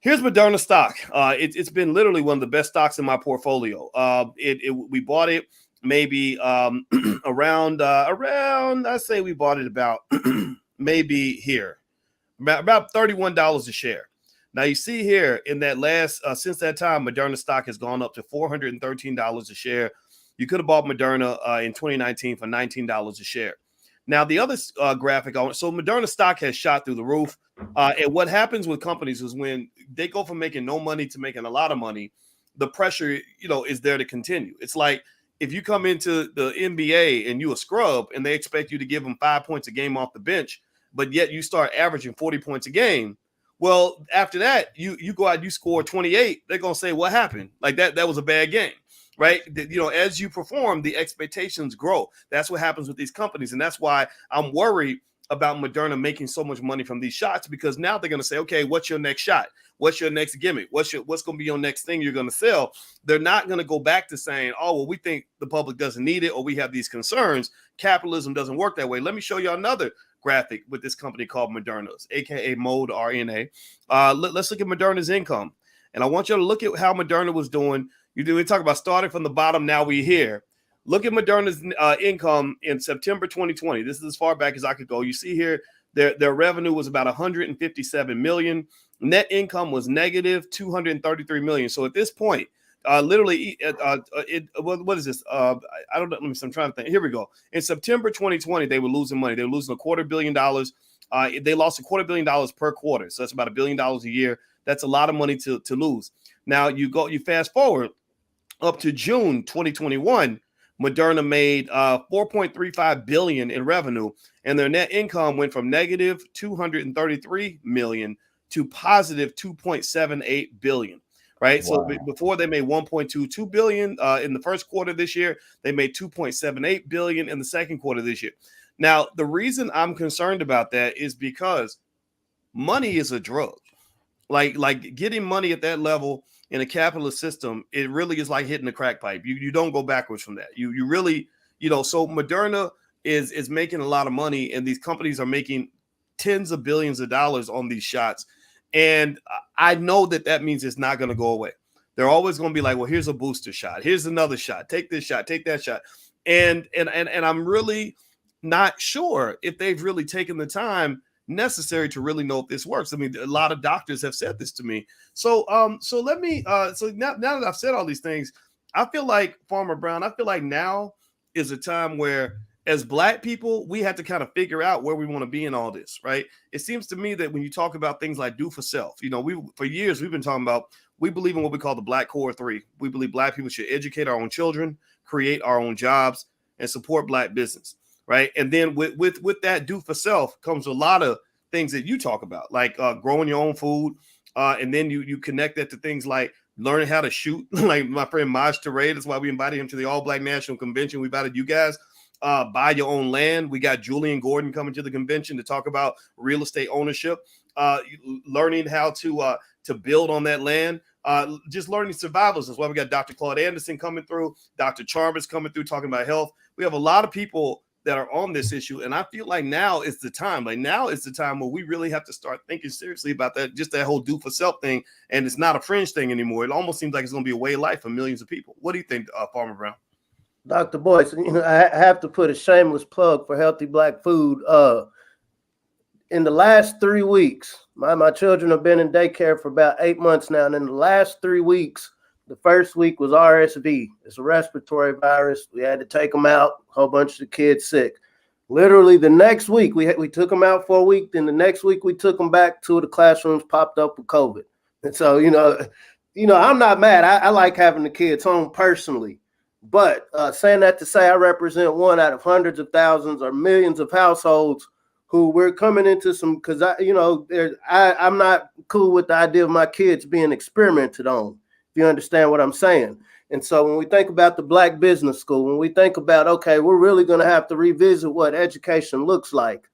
here's Moderna stock. It's been literally one of the best stocks in my portfolio. We bought it maybe around I say we bought it about maybe here about $31 a share. Now you see here in that last since that time, Moderna stock has gone up to $413 a share. You could have bought Moderna in 2019 for $19 a share. Now the other graphic on so Moderna stock has shot through the roof. And what happens with companies is when they go from making no money to making a lot of money, the pressure is there to continue. It's like if you come into the NBA and you a scrub and they expect you to give them 5 points a game off the bench, but yet you start averaging 40 points a game, Well, after that, you go out, you score 28. They're gonna say, what happened? Like that was a bad game, right? As you perform, the expectations grow. That's what happens with these companies, and that's why I'm worried about Moderna making so much money from these shots, because now they're gonna say, okay, what's your next shot? What's your next gimmick? What's gonna be your next thing you're gonna sell? They're not gonna go back to saying, oh, well, we think the public doesn't need it, or we have these concerns. Capitalism doesn't work that way. Let me show you another graphic with this company called Moderna's, aka Mode RNA. Let's look at Moderna's income, and I want you to look at how Moderna was doing. We talk about starting from the bottom. Now we're here. Look at Moderna's income in September 2020. This is as far back as I could go. You see here, their revenue was about 157 million. Net income was negative 233 million. So at this point, literally, what is this? I don't know. I'm trying to think. Here we go. In September 2020, they were losing money. They were losing $250 million. They lost $250 million per quarter. So that's about $1 billion a year. That's a lot of money to lose. Now you fast forward up to June 2021. Moderna made 4.35 billion in revenue, and their net income went from negative 233 million to positive 2.78 billion. Right. Wow. So before they made 1.22 billion in the first quarter this year, they made 2.78 billion in the second quarter this year. Now, the reason I'm concerned about that is because money is a drug. Like getting money at that level in a capitalist system, it really is like hitting a crack pipe. You don't go backwards from that. You really, so Moderna is making a lot of money, and these companies are making tens of billions of dollars on these shots. And I know that means it's not going to go away. They're always going to be like, well, here's a booster shot. Here's another shot. Take this shot. Take that shot. And I'm really not sure if they've really taken the time necessary to really know if this works. I mean, a lot of doctors have said this to me. So let me, so now that I've said all these things, I feel like Farmer Brown, now is a time where, as Black people, we have to kind of figure out where we want to be in all this, right? It seems to me that when you talk about things like do for self, for years we've been talking about, we believe in what we call the Black Core 3. We believe Black people should educate our own children, create our own jobs, and support Black business, right? And then with that do for self comes a lot of things that you talk about, like growing your own food, and then you connect that to things like learning how to shoot, like my friend Maj Toure. That's why we invited him to the All Black National Convention. We invited you guys. Buy your own land. We got Julian Gordon coming to the convention to talk about real estate ownership, learning how to build on that land, just learning survivals. That's why we got Dr. Claude Anderson coming through, Dr. Chalmers coming through talking about health. We have a lot of people that are on this issue, and I feel like now is the time. Like now is the time where we really have to start thinking seriously about that, just that whole do for self thing, and it's not a fringe thing anymore. It almost seems like it's going to be a way of life for millions of people. What do you think, Farmer Brown? Dr. Boyce, I have to put a shameless plug for Healthy Black Food. In the last 3 weeks, my children have been in daycare for about 8 months now. And in the last 3 weeks, the first week was RSV. It's a respiratory virus. We had to take them out, a whole bunch of the kids sick. Literally the next week, we took them out for a week. Then the next week, we took them back. 2 of the classrooms popped up with COVID. And so, I'm not mad. I like having the kids home personally. But saying that to say I represent one out of hundreds of thousands or millions of households who we're coming into some, because I'm not cool with the idea of my kids being experimented on, if you understand what I'm saying. And so when we think about the Black Business School, when we think about, okay, we're really going to have to revisit what education looks like,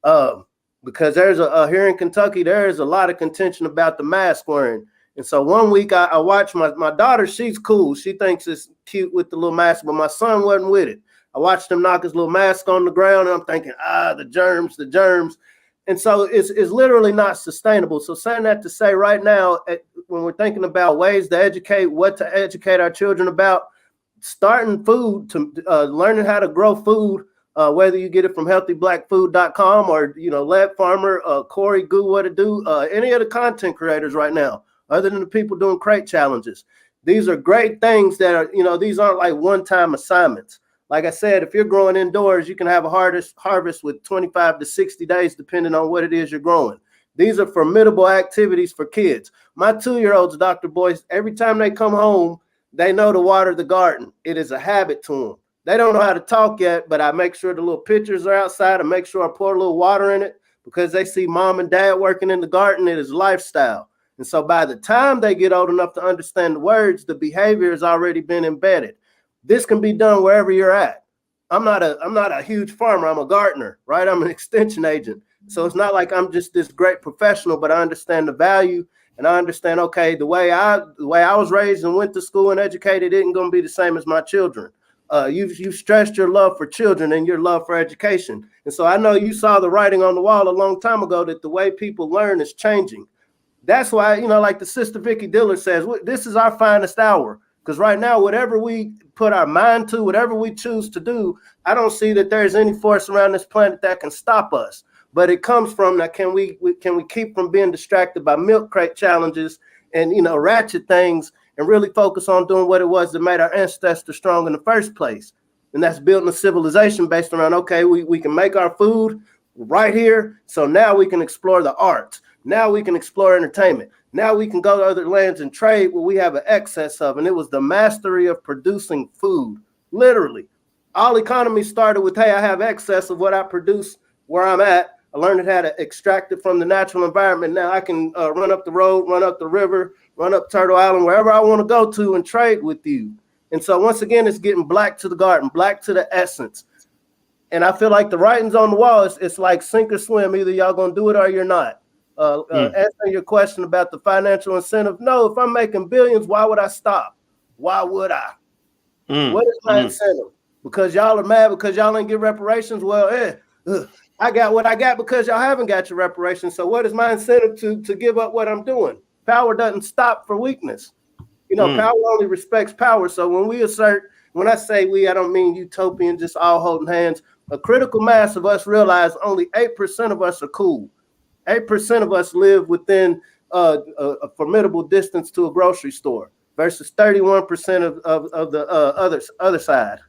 because there's here in Kentucky, there is a lot of contention about the mask wearing. And so one week I watched my daughter, she's cool. She thinks it's cute with the little mask, but my son wasn't with it. I watched him knock his little mask on the ground, and I'm thinking, the germs. And so it's literally not sustainable. So saying that to say right now, when we're thinking about ways to educate, what to educate our children about, starting food, to learning how to grow food, whether you get it from healthyblackfood.com or, Lead Farmer, Corey Goo, What to Do, any of the content creators right now, other than the people doing crate challenges. These are great things that are, these aren't like one-time assignments. Like I said, if you're growing indoors, you can have a harvest with 25 to 60 days, depending on what it is you're growing. These are formidable activities for kids. My 2-year-olds, Dr. Boyce, every time they come home, they know to water the garden. It is a habit to them. They don't know how to talk yet, but I make sure the little pitchers are outside. I make sure I pour a little water in it, because they see mom and dad working in the garden. It is lifestyle. And so by the time they get old enough to understand the words, the behavior has already been embedded. This can be done wherever you're at. I'm not a huge farmer. I'm a gardener, right? I'm an extension agent. So it's not like I'm just this great professional, but I understand the value, and I understand, okay, the way I was raised and went to school and educated isn't going to be the same as my children. You've stressed your love for children and your love for education. And so I know you saw the writing on the wall a long time ago that the way people learn is changing. That's why, like the Sister Vicky Diller says, this is our finest hour. Because right now, whatever we put our mind to, whatever we choose to do, I don't see that there's any force around this planet that can stop us. But it comes from that, can we keep from being distracted by milk crate challenges and, ratchet things, and really focus on doing what it was that made our ancestors strong in the first place. And that's building a civilization based around, okay, we can make our food right here. So now we can explore the arts. Now we can explore entertainment. Now we can go to other lands and trade what we have an excess of. And it was the mastery of producing food. Literally. All economies started with, hey, I have excess of what I produce where I'm at. I learned how to extract it from the natural environment. Now I can run up the road, run up the river, run up Turtle Island, wherever I want to go to and trade with you. And so once again, it's getting black to the garden, black to the essence. And I feel like the writing's on the wall. It's like sink or swim. Either y'all going to do it or you're not. Answering your question about the financial incentive. No, if I'm making billions, why would I stop? Why would I? What is my incentive? Because y'all are mad because y'all ain't get reparations? Well, I got what I got because y'all haven't got your reparations. So what is my incentive to give up what I'm doing? Power doesn't stop for weakness. Power only respects power. So when I say we, I don't mean utopian, just all holding hands. A critical mass of us realize only 8% of us are cool. 8% of us live within a formidable distance to a grocery store versus 31% of the other side.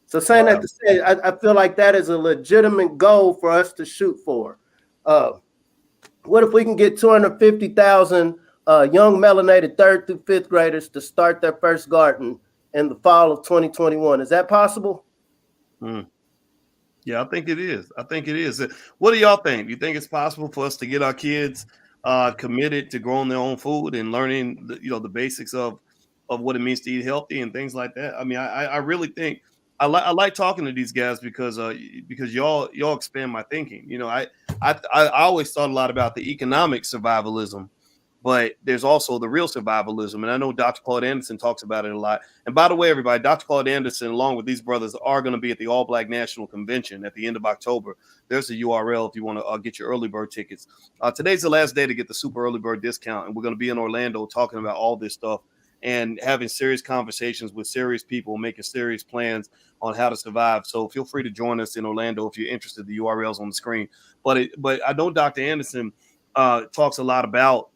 So saying that to say, I feel like that is a legitimate goal for us to shoot for. What if we can get 250,000 young melanated 3rd through 5th graders to start their first garden in the fall of 2021? Is that possible? Yeah, I think it is. What do y'all think? Do you think it's possible for us to get our kids committed to growing their own food and learning the basics of what it means to eat healthy and things like that? I mean, I really think I like talking to these guys because y'all expand my thinking. I always thought a lot about the economic survivalism, but there's also the real survivalism. And I know Dr. Claude Anderson talks about it a lot. And by the way, everybody, Dr. Claude Anderson, along with these brothers, are going to be at the All Black National Convention at the end of October. There's a URL if you want to get your early bird tickets. Today's the last day to get the super early bird discount. And we're going to be in Orlando talking about all this stuff and having serious conversations with serious people, making serious plans on how to survive. So feel free to join us in Orlando if you're interested. The URL's on the screen. But I know Dr. Anderson talks a lot about,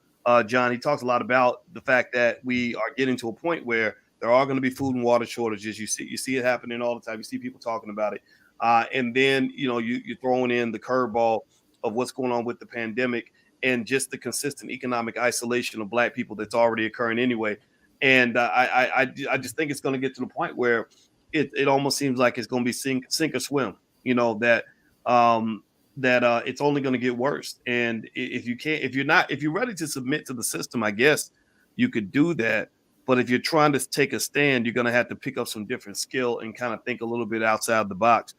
John, he talks a lot about the fact that we are getting to a point where there are going to be food and water shortages. You see it happening all the time. You see people talking about it. And then, you're throwing in the curveball of what's going on with the pandemic and just the consistent economic isolation of Black people that's already occurring anyway. And I just think it's going to get to the point where it almost seems like it's going to be sink or swim, that it's only going to get worse. And if you're ready to submit to the system, I guess you could do that. But if you're trying to take a stand, you're going to have to pick up some different skill and kind of think a little bit outside the box.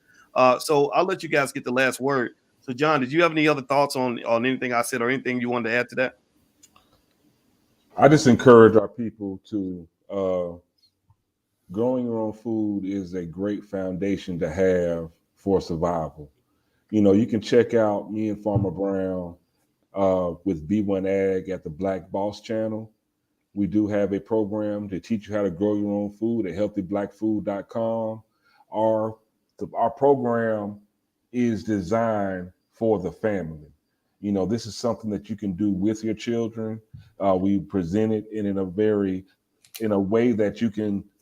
So I'll let you guys get the last word. So John, did you have any other thoughts on anything I said or anything you wanted to add to that? I just encourage our people to growing your own food is a great foundation to have for survival. You can check out me and Farmer Brown with B1 Ag at the Black Boss channel. We do have a program to teach you how to grow your own food at healthyblackfood.com. Our program is designed for the family. This is something that you can do with your children. We present it in a way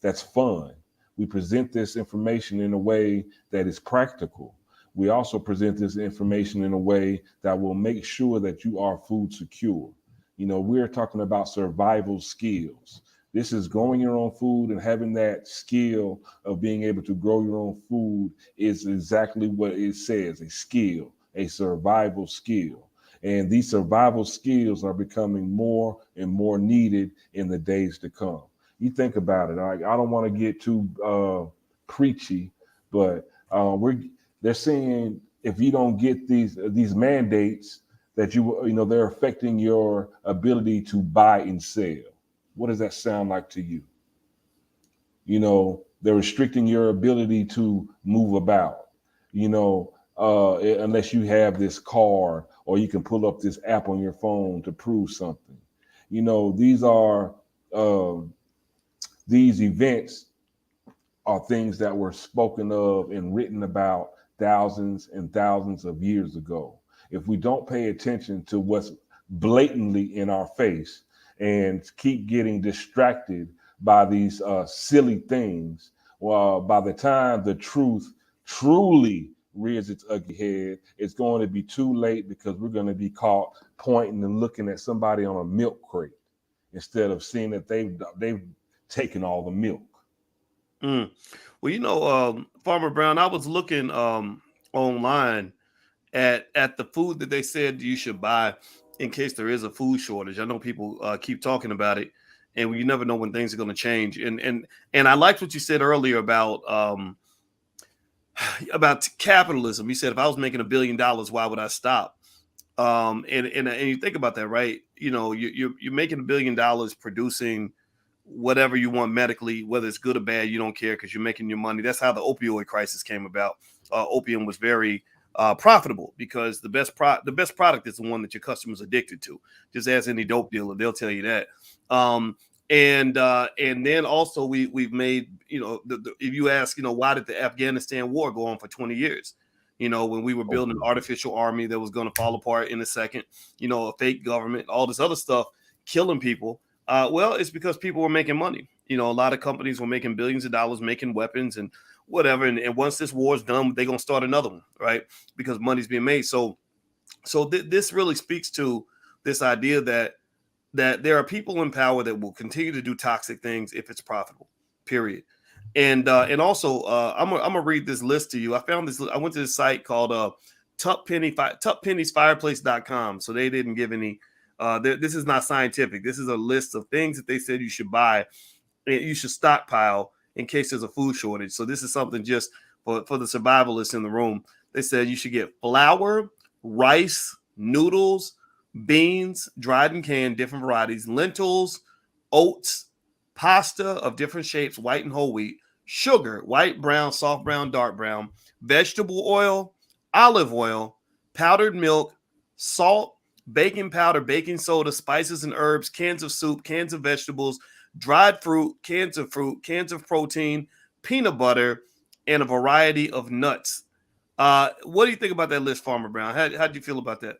that's fun. We present this information in a way that is practical. We also present this information in a way that will make sure that you are food secure. We're talking about survival skills. This is growing your own food, and having that skill of being able to grow your own food is exactly what it says, a skill. a survival skill. And these survival skills are becoming more and more needed in the days to come. You think about it. Like, I don't want to get too preachy, but they're saying if you don't get these mandates, that they're affecting your ability to buy and sell. What does that sound like to you? They're restricting your ability to move about, unless you have this card or you can pull up this app on your phone to prove something. These events are things that were spoken of and written about thousands and thousands of years ago. If we don't pay attention to what's blatantly in our face and keep getting distracted by these silly things, well, by the time the truth truly rears its ugly head, it's going to be too late, because we're going to be caught pointing and looking at somebody on a milk crate instead of seeing that they've taken all the milk. Well, Farmer Brown, I was looking online at the food that they said you should buy in case there is a food shortage. I know people keep talking about it, and you never know when things are going to change. And I liked what you said earlier about capitalism. You said if I was making $1 billion, why would I stop? And you think about that, right? You're making $1 billion producing whatever you want medically, whether it's good or bad, you don't care, because you're making your money. That's how the opioid crisis came about. Opium was very profitable because the best product is the one that your customer's addicted to. Just ask any dope dealer, they'll tell you that. And then also we've made, if you ask, why did the Afghanistan war go on for 20 years? When we were building an artificial army that was going to fall apart in a second, a fake government, all this other stuff, killing people. Well, it's because people were making money. A lot of companies were making billions of dollars making weapons and whatever. And once this war is done, they're going to start another one, right? Because money's being made. So this really speaks to this idea that there are people in power that will continue to do toxic things if it's profitable, period. And also, I'm gonna read this list to you. I found this. I went to this site called TuckPennyFireplace.com. So they didn't give any. This is not scientific. This is a list of things that they said you should buy, you should stockpile in case there's a food shortage. So this is something just for the survivalists in the room. They said you should get flour, rice, noodles, beans, dried and canned, different varieties, lentils, oats, pasta of different shapes, white and whole wheat, sugar, white, brown, soft brown, dark brown, vegetable oil, olive oil, powdered milk, salt, baking powder, baking soda, spices and herbs, cans of soup, cans of vegetables, dried fruit, cans of protein, peanut butter, and a variety of nuts. What do you think about that list, Farmer Brown? How do you feel about that?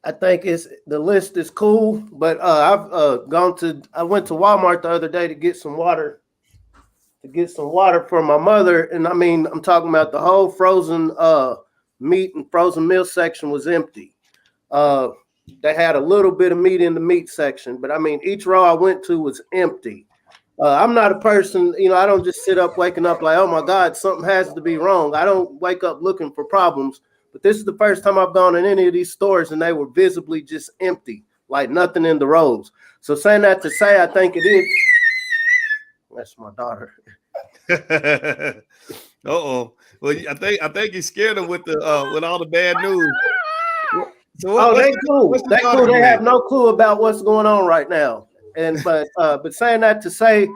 I think the list is cool, but I went to Walmart the other day to get some water for my mother. And I mean, I'm talking about the whole frozen meat and frozen meal section was empty. They had a little bit of meat in the meat section, but I mean, each row I went to was empty. I'm not a person, I don't just sit up waking up like, oh my God, something has to be wrong. I don't wake up looking for problems. But this is the first time I've gone in any of these stores and they were visibly just empty, like nothing in the rows. So saying that to say, I think it is. That's my daughter. Uh-oh. Well, I think you scared them with all the bad news. So they cool. They cool. They have no clue about what's going on right now. But saying that to say,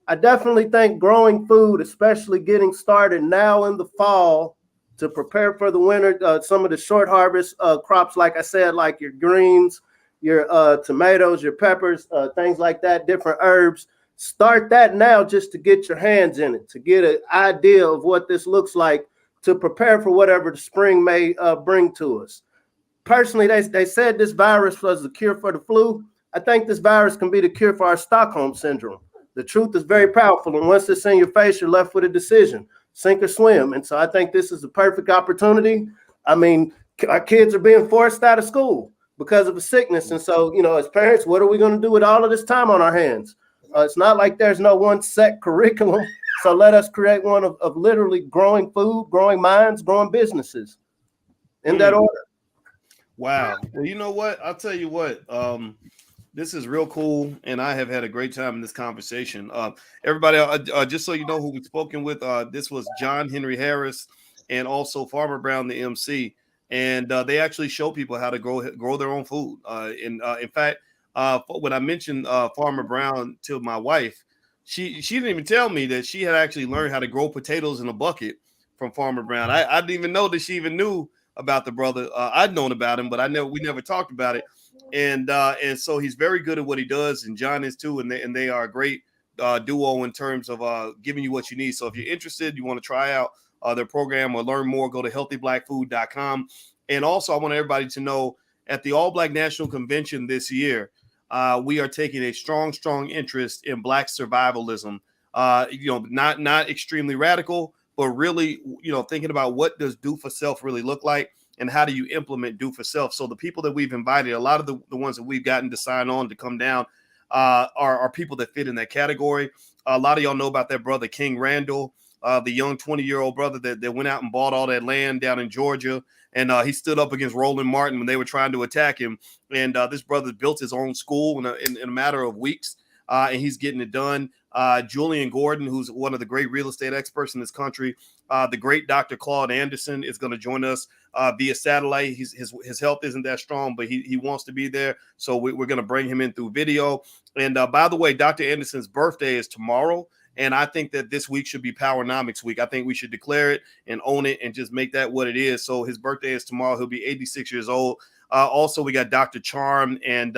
I definitely think growing food, especially getting started now in the fall, to prepare for the winter, some of the short harvest crops, like I said, like your greens, your tomatoes, your peppers, things like that, different herbs. Start that now just to get your hands in it, to get an idea of what this looks like, to prepare for whatever the spring may bring to us. Personally, they said this virus was the cure for the flu. I think this virus can be the cure for our Stockholm syndrome. The truth is very powerful, and once it's in your face, you're left with a decision. Sink or swim. And so I think this is the perfect opportunity. I mean, our kids are being forced out of school because of a sickness. And so, as parents, what are we going to do with all of this time on our hands? It's not like there's no one set curriculum. So let us create one of literally growing food, growing minds, growing businesses. in that order. Wow. Well, you know what? I'll tell you what. This is real cool, and I have had a great time in this conversation. Everybody, just so you know who we've spoken with, this was John Hennry Harris and also Farmer Brown, the MC, and they actually show people how to grow their own food. In fact, when I mentioned Farmer Brown to my wife, she didn't even tell me that she had actually learned how to grow potatoes in a bucket from Farmer Brown. I didn't even know that she even knew about the brother. I'd known about him, but we never talked about it. And so he's very good at what he does, and John is too, and they are a great duo in terms of giving you what you need. So if you're interested, you want to try out their program or learn more, go to healthyblackfood.com. And also, I want everybody to know at the All Black National Convention this year, we are taking a strong interest in Black survivalism. Not extremely radical, but really, thinking about what does do for self really look like, and how do you implement do for self. So the people that we've invited, a lot of the ones that we've gotten to sign on to come down are people that fit in that category. A lot of y'all know about that brother, King Randall, the young 20-year-old brother that went out and bought all that land down in Georgia. And he stood up against Roland Martin when they were trying to attack him. And this brother built his own school in a matter of weeks, and he's getting it done. Julian Gordon, who's one of the great real estate experts in this country. The great Dr. Claude Anderson is going to join us via satellite. His health isn't that strong, but he wants to be there. So we're going to bring him in through video. And by the way, Dr. Anderson's birthday is tomorrow. And I think that this week should be Powernomics week. I think we should declare it and own it and just make that what it is. So his birthday is tomorrow. He'll be 86 years old. Also, we got Dr. Charm and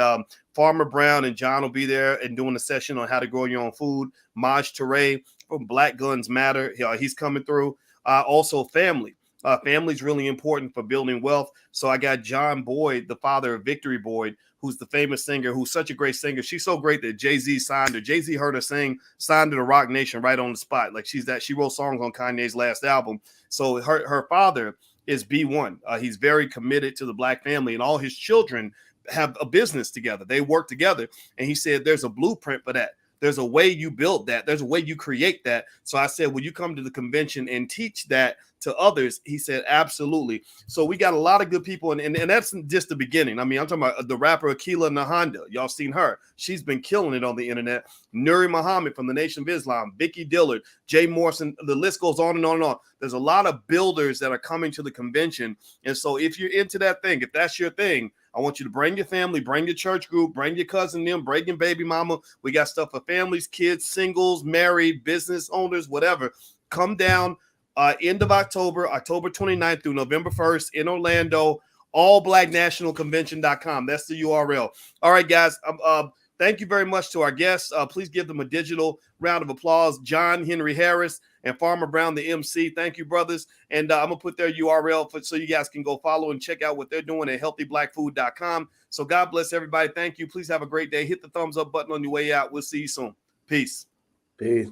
Farmer Brown and John will be there and doing a session on how to grow your own food. Maj Toure from Black Guns Matter. He's coming through. Also, family. Family is really important for building wealth. So I got John Boyd, the father of Victory Boyd, who's the famous singer, who's such a great singer. She's so great that Jay-Z signed her. Jay-Z heard her sing, signed her to Rock Nation right on the spot. Like she wrote songs on Kanye's last album. So her father is B1. He's very committed to the Black family, and all his children have a business together. They work together. And he said, there's a blueprint for that. There's a way you build that. There's a way you create that. So I said, will you come to the convention and teach that to others? He said, absolutely. So we got a lot of good people. And that's just the beginning. I mean, I'm talking about the rapper Akila Nahanda. Y'all seen her. She's been killing it on the internet. Nuri Muhammad from the Nation of Islam, Vicky Dillard, Jay Morrison. The list goes on and on and on. There's a lot of builders that are coming to the convention. And so if you're into that thing, if that's your thing, I want you to bring your family, bring your church group, bring your cousin, them, bring your baby mama. We got stuff for families, kids, singles, married, business owners, whatever. Come down end of October 29th through November 1st in Orlando, allblacknationalconvention.com. That's the URL. All right, guys. Thank you very much to our guests. Please give them a digital round of applause. John Hennry Harris and Farmer Brown, the MC. Thank you, brothers. And I'm going to put their URL so you guys can go follow and check out what they're doing at healthyblackfood.com. So God bless everybody. Thank you. Please have a great day. Hit the thumbs up button on your way out. We'll see you soon. Peace. Peace.